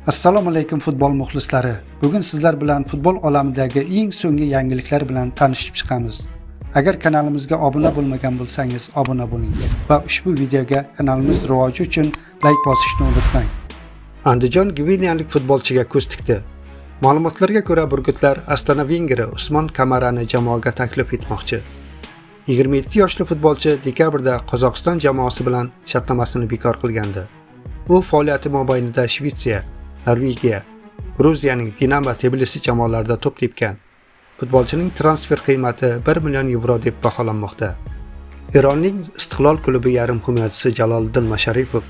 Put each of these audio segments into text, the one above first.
Assalomu alaykum futbol muxlislari. Bugun sizlar bilan futbol olamidagi eng so'nggi yangiliklar bilan tanishib chiqamiz. Agar kanalimizga obuna bo'lmagan bo'lsangiz, obuna bo'ling va ushbu videoga kanalimiz rivoji uchun like bosishni unutmang. Andijon gvineyalik futbolchiga ko'z tikdi. Ma'lumotlarga ko'ra, burgutlar Astana vingeri Usmon Kamarani jamoaga taklif etmoqchi. 27 yoshli futbolchi dekabrda Qozog'iston jamoasi bilan shartnomasini bekor qilgandi. U faoliyati mobaynida Shvetsiya, Norvegiya, Gruziyaning Dinamo Tbilisi jamoalarida to'p tepgan. Futbolchining transfer qiymati 1 million yevro deb baholanmoqda. Eronning Istiqlol klubi yarim himoyachisi Jaloliddin Masharipov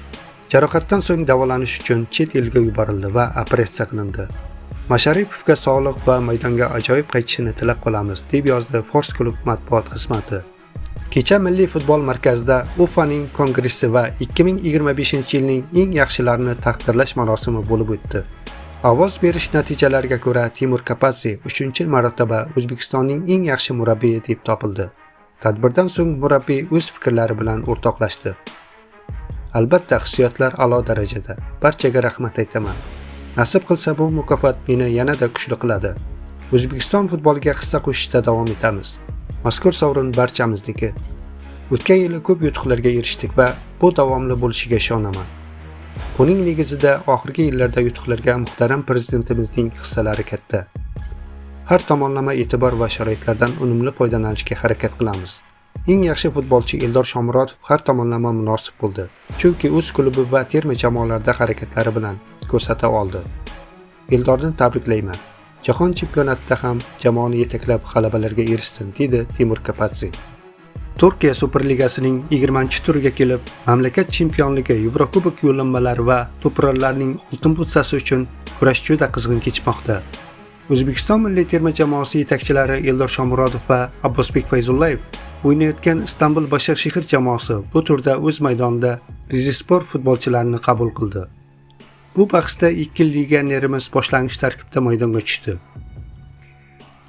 jarohatdan so'ng davolanish uchun chet elga yuborildi va operatsiya qilindi. Masharipovga sog'liq va maydonga ajoyib qaytishini tilab qolamiz, deb yozdi Fors klub matbuot xizmati. Kecha Milliy futbol markazida UEFAning kongressi va 2025-yilning eng yaxshilarini taqdirlash marosimi bo'lib o'tdi. Ovoz berish natijalariga ko'ra Timur Kapadze 3-marotaba O'zbekistonning eng yaxshi murabbiyi deb topildi. Tadbirdan so'ng murabbiy o'z fikrlari bilan o'rtoqlashdi. Albatta, hissiyotlar a'lo darajada. Barchaga rahmat aytaman. Nasib qilsa bu mukofot meni yanada kuchli qiladi. O'zbekiston futboliga hissa qo'shishda davom etamiz. Mazkur sovrin barchamizniki. O'tgan yili ko'p yutuqlarga erishdik va bu davomli bo'lishiga ishonaman. Buning negizida oxirgi yillarda yutuqlarga muhtaram prezidentimizning hissalari katta. Har tomonlama e'tibor va sharoitlardan unumli foydalanishga harakat qilamiz. Eng yaxshi futbolchi Eldor Shomurodov har tomonlama munosib bo'ldi, chunki o'z klubi va terma jamoalarda harakatlari bilan ko'rsata oldi. Eldorni tabriklayman. Jahon chempionatida ham jamoani yetaklab g'alabalarga erishsin, dedi Timur Kapadze. Turkiya Superligasining 20-turiga kelib, mamlakat chempionligi, Yevrokubok yo'llanmalari va to'purarlarning oltin butsasi uchun kurash juda qizg'in kechmoqda. O'zbekiston milliy terma jamoasi yetakchilari Eldor Shomurodov va Abbosbek Fayzullayev o'ynayotgan Istanbul Başakşehir jamoasi bu turda o'z maydonida Rizespor futbolchilarini qabul qildi. Bu bahsda ikki legionerimiz boshlang'ich tarkibda maydonga tushdi.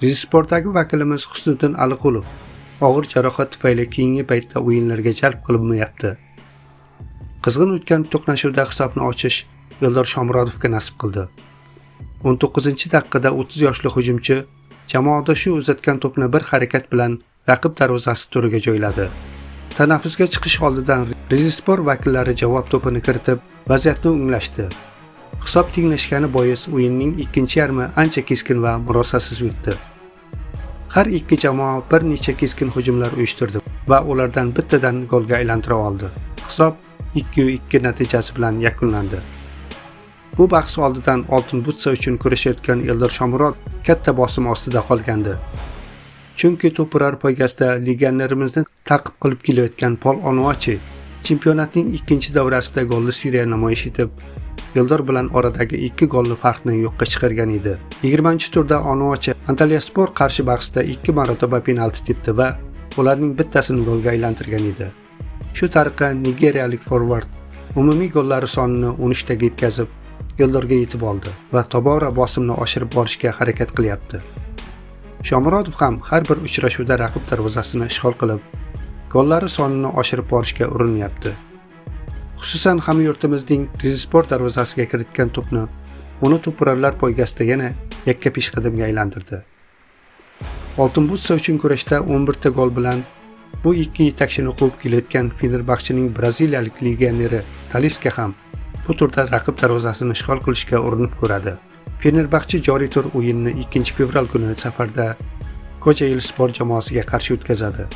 Rizespordagi vakilimiz Husniddin Aliqulov og'ir jarohat tufayli keyingi paytda o'yinlarga jalb qilinmayapti. Qizg'in o'tgan to'qnashuvda hisobni ochish Eldor Shomurodovga nasib qildi. 19-daqiqada 30 yoshli hujumchi jamoada shu uzatgan to'pni bir harakat bilan raqib darvozasi to'riga joyladi. Tanaffusga chiqish oldidan Rizespor vakillari javob to'pini kiritib, vaziyatni o'nglashdi. Hisob tenglashgani bois o'yinning ikkinchi yarmi ancha keskin va murosasiz o'tdi. Har ikki jamoa bir necha keskin hujumlar uyushtirdi va ulardan bittadan golga aylantira oldi. Hisob 2-2 natijasi bilan yakunlandi. Bu bahs oldidan oltin butsa uchun kurashayotgan Eldor Shomurodov katta bosim ostida qolgandi. Chunki to'purar poygasida legionerimizni ta'qib qilib kelayotgan Pol Onuachi chempionatning ikkinchi davrasida golli seriya namoyish etib, Eldor bilan oradagi 2 golli farqni yo'qqa chiqargan edi. 20-turda Onuachi Antalyaspor qarshi bahsda 2 marotaba penalti tepdi va ularning bittasini golga aylantirgan edi. Shu tariqa nigeriyalik forvard umumiy gollari sonini 13 taga yetkazib, Eldorga yetib oldi va tobora bosimni oshirib borishga harakat qilyapti. Shomurodov ham har bir uchrashuvda raqib darvozasini ishg'ol qilib, gollari sonini oshirib borishga urinyapti. Xususan hamyurtimizning Rizespor darvozasiga kiritgan to'pni uni to'purarlar poygasida yana yakka peshqadamga aylantirdi. Oltin butsa uchun kurashda 11 ta gol bilan bu ikki yetakchini quvib kelayotgan Fenerbahchening braziliyalik legioneri Talisca ham bu turda raqib darvozasini ishg'ol qilishga urinib ko'radi. Fenerbahche joriy tur o'yinini 2-fevral kuni safarda Kocaeli jamoasiga qarshi o'tkazadi.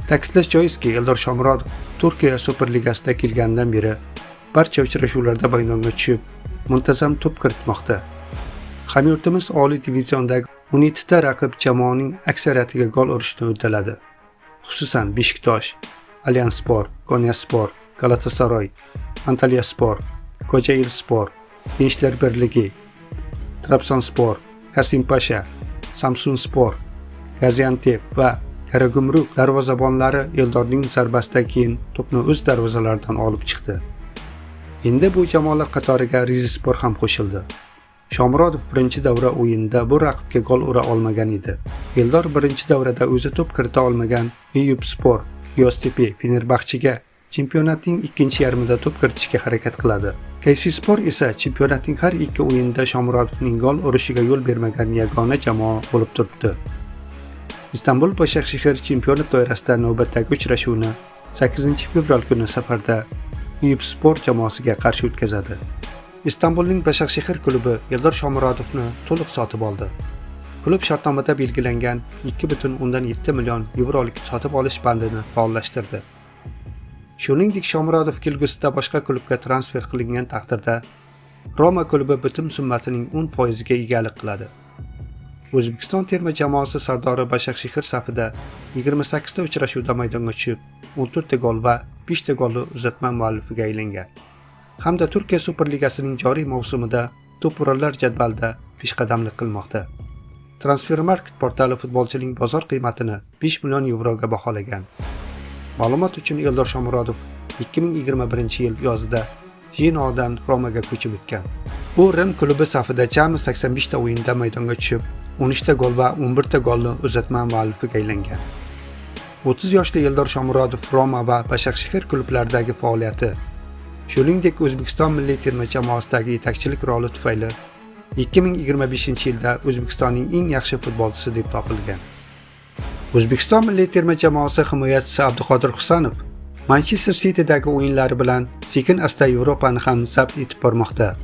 Ta'kidlash joizki, Eldor Shomurodov Turkiya Superligasida kelgandan beri barcha uchrashuvlarda maydonga tushib, muntazam to'p kiritmoqda. Hamyurtimiz oliy diviziondagi 17 ta raqib jamoaning aksariyatiga gol urishni uddaladi. Xususan Beshiktosh, Alyanspor, Konyaspor, Galatasaray, Antalyaspor, Kocaeli, Gençler Birligi, Trabzonspor, Kasimpasha, Samsunspor, Gaziantep va Karagumruk darvozabonlari Eldorning zarbasidan keyin to'pni o'z darvozalaridan olib chiqdi. Endi bu jamoalar qatoriga Rizespor ham qo'shildi. Shomurodov birinchi davra o'yinida bu raqibga gol ura olmagan edi. Eldor birinchi davrada o'zi to'p kirita olmagan Eyüpspor, Göztepe, Fenerbahchega chempionatning ikkinchi yarmida to'p kiritishga harakat qiladi. Kayserispor esa chempionatning har ikki o'yinida Shomurodovning gol urishiga yo'l bermagan yagona jamoa bo'lib turibdi. Istanbul Başakşehir chempionat doirasida navbatdagi uchrashuvni 8-fevral kuni safarda Eyüpspor jamoasiga qarshi o'tkazadi. Istanbulning Başakşehir klubi Eldor Shomurodovni to'liq sotib oldi. Klub shartnomada belgilangan 2,7 million yevrolik sotib olish bandini faollashtirdi. Shuningdek, Shomurodov kelgusida boshqa klubga transfer qilingan taqdirda Roma klubi bitim summasining 10% ga egalik qiladi. O'zbekiston terma jamoasi sardori Başakşehir safida 28 ta uchrashuvda maydonga tushib, 14 ta gol va 5 ta golli uzatma muallifiga aylangan. Hamda Turkiya Superligasining joriy mavsumida to'p-urarlar jadvalida peshqadamlik qilmoqda. Transfermarkt portali futbolchining bozor qiymatini 5 million yevroga baholagan. Ma'lumot uchun Eldor Shomurodov 2021-yil yozida Genoadan Romaga ko'chib o'tgan. U Rim klubi safida jami 85 ta o'yinda maydonga tushib, 13 ta gol va 11 ta golli uzatma muallifiga aylangan. 30 yoshli Eldor Shomurodov Roma va Başakşehir klublaridagi faoliyati, shuningdek O'zbekiston milliy terma jamoasidagi yetakchilik roli tufayli 2025-yilda O'zbekistonning eng yaxshi futbolchisi deb topilgan. O'zbekiston milliy terma jamoasi himoyachisi Abduqodir Husanov Manchester City'dagi o'yinlari bilan sekin-asta Yevropani ham zabt etib bormoqda.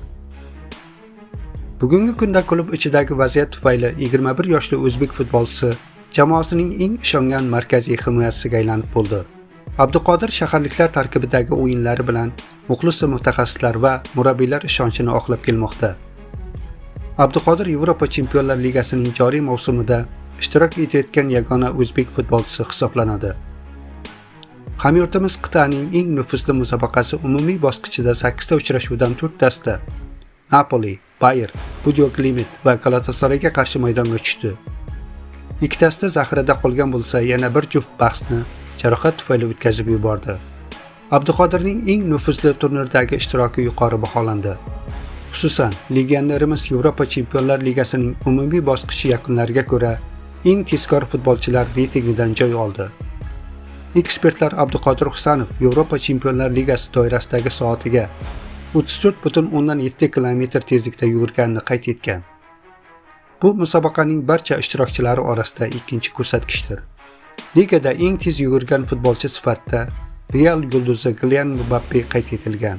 Bugungi kunda klub ichidagi vaziyat tufayli 21 yoshli o'zbek futbolchisi jamoasining eng ishongan markaziy himoyachisiga aylanib bo'ldi. Abduqodir shaharliklar tarkibidagi o'yinlari bilan muxlis mutaxassislar va murabbiylar ishonchini oqlab kelmoqda. Abduqodir Yevropa Chempionlar Ligasining joriy mavsumida ishtirok etayotgan yagona o'zbek futbolchisi hisoblanadi. Hamyurtimiz qit'aning eng nufuzli musobaqasi umumiy bosqichida 8 ta uchrashuvdan 4 tasida Napoli, Bayer, Budio Glimt va Galatasarayga qarshi maydonga tushdi. Ikkitasida zaxirada qolgan bo'lsa, yana bir juft bahsni jarohat tufayli o'tkazib yubordi. Abduqodirning eng nufuzli turnirdagi ishtiroki yuqori baholandi. Xususan, legionerimiz Yevropa Chempionlar Ligasining umumiy bosqichi yakunlariga ko'ra eng tezkor futbolchilar reytingidan joy oldi. Ekspertlar Abduqodir Husanov Yevropa Chempionlar Ligasi doirasidagi soatiga 34,7 km tezlikda yugurganini qayd etgan. Bu musobaqaning barcha ishtirokchilari orasida ikkinchi ko'rsatkichdir. Ligada eng tez yugurgan futbolchi sifatida Real yulduzi Kylian Mbappe qayd etilgan.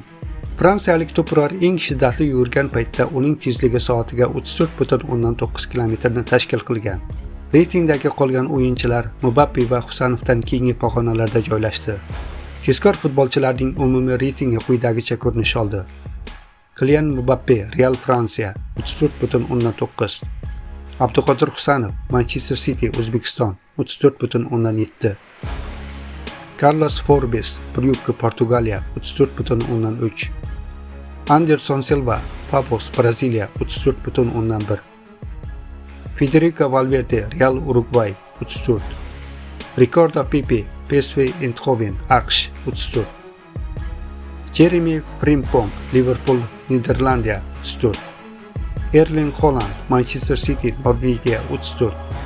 Fransiyalik to'purar eng shiddatli yugurgan paytda uning tezligi soatiga 34,9 km ni tashkil qilgan. Reytingdagi qolgan o'yinchilar Mbappe va Husanovdan keyingi pog'onalarda joylashdi. Tezkor futbolchilarning umumiy reytingi quyidagicha ko'rinish oldi. Kylian Mbappe, Real Fransiya 34,9. Abduqodir Husanov, Manchester City, O'zbekiston 34,7. Carlos Forbes, Brugge, Portugaliya 34,3. Anderson Silva, Pavos, Braziliya 34,1. Federico Valverde, Real Uruguay 34. Ricardo Pepe, PSV Eindhoven, AQSh 34. Jeremy Frimpong, Liverpool, Niderlandiya 34. Erling Haaland, Manchester City, Norvegiya 34.